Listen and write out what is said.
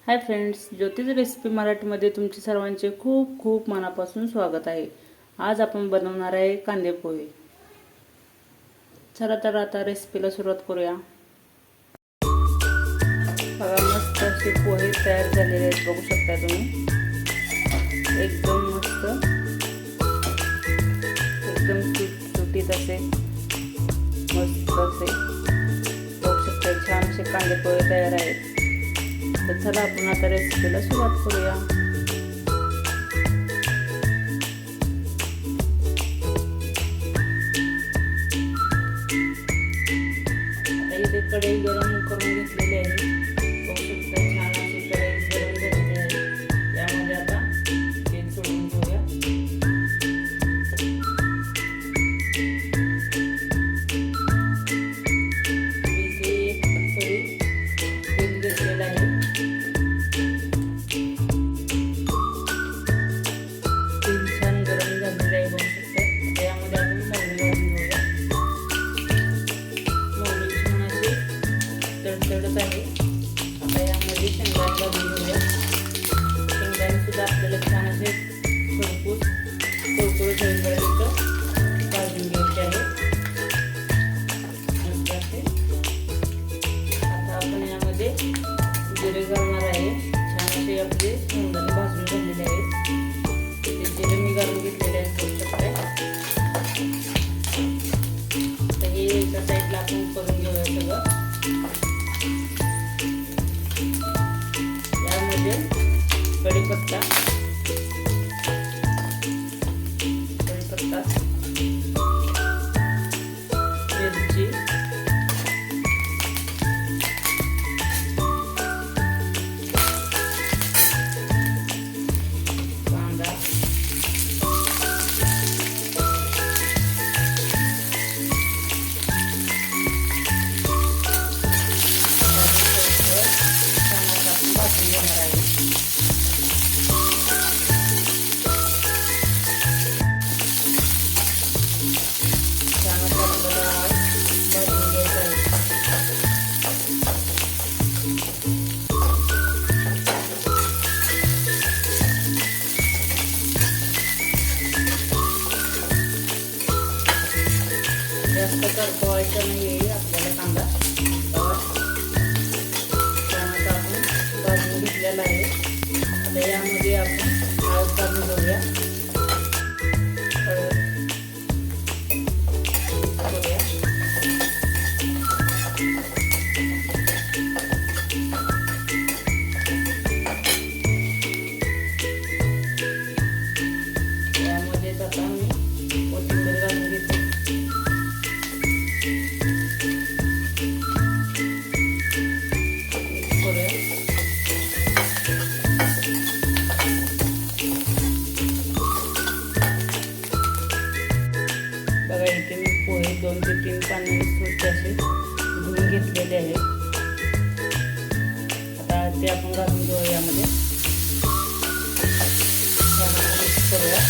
Hi friends, ज्योतिष recipe मराठीमध्ये तुमचे सर्वांचे खूप खूप मनापासून स्वागत आहे। आज आपण बनवणार आहे कांदे पोहे। चला तर आता रेसिपीला सुरुवात करूया। बघा, मस्त असे पोहे तयार झालेले आहेत, बघू शकता तुम्ही। एकदम मस्त, एकदम तुटीत असे मस्त असे बघू शकता, छान असे कांदे पोहे तयार आहेत। तर चला आपण आता रेसिपीला सुरुवात करूया। आता इथे कढई गरम करून घेतलेली आहे, बघू शकता छान अशी कढई गरम झालेली आहे। यामध्ये आता तेल सोडून घेऊया। इथे एक कढई तेल घेतलेलं आहे। तडतडत आहे। आता यामध्ये शेंगदाणे भाजून घेऊया। शेंगदाणे सुद्धा आपल्याला छान असे खरपूस कुरकुरीत होईपर्यंत भाजून घ्यायचे आहे। आता आपण यामध्ये जिरे घालणार आहे। छान असे आपले शेंगदाणे भाजून झालेले आहेत। ते जिरे मी घालून घेतलेले आहेत, बघू शकता। तर हे एका साईडला आपण करून घेऊया सगळं। कढीपत्ता, मिरची, कांदा, भाजून घेणार आहे। जास्त करपवायचा नाही आहे आपल्याला कांदा। त्यानंतर आपण भाजून घेतलेला आहे। आता यामध्ये आपण हळद घालून घेऊया। यामध्येच आता मी कोथिंबीर घालून घेते। बघा, इथे मी पोहे 2 ते 3 पाण्याने स्वच्छ असे धुवून घेतलेले आहेत। आता ते आपण घालून घेऊ यामध्ये, मिक्स करूया।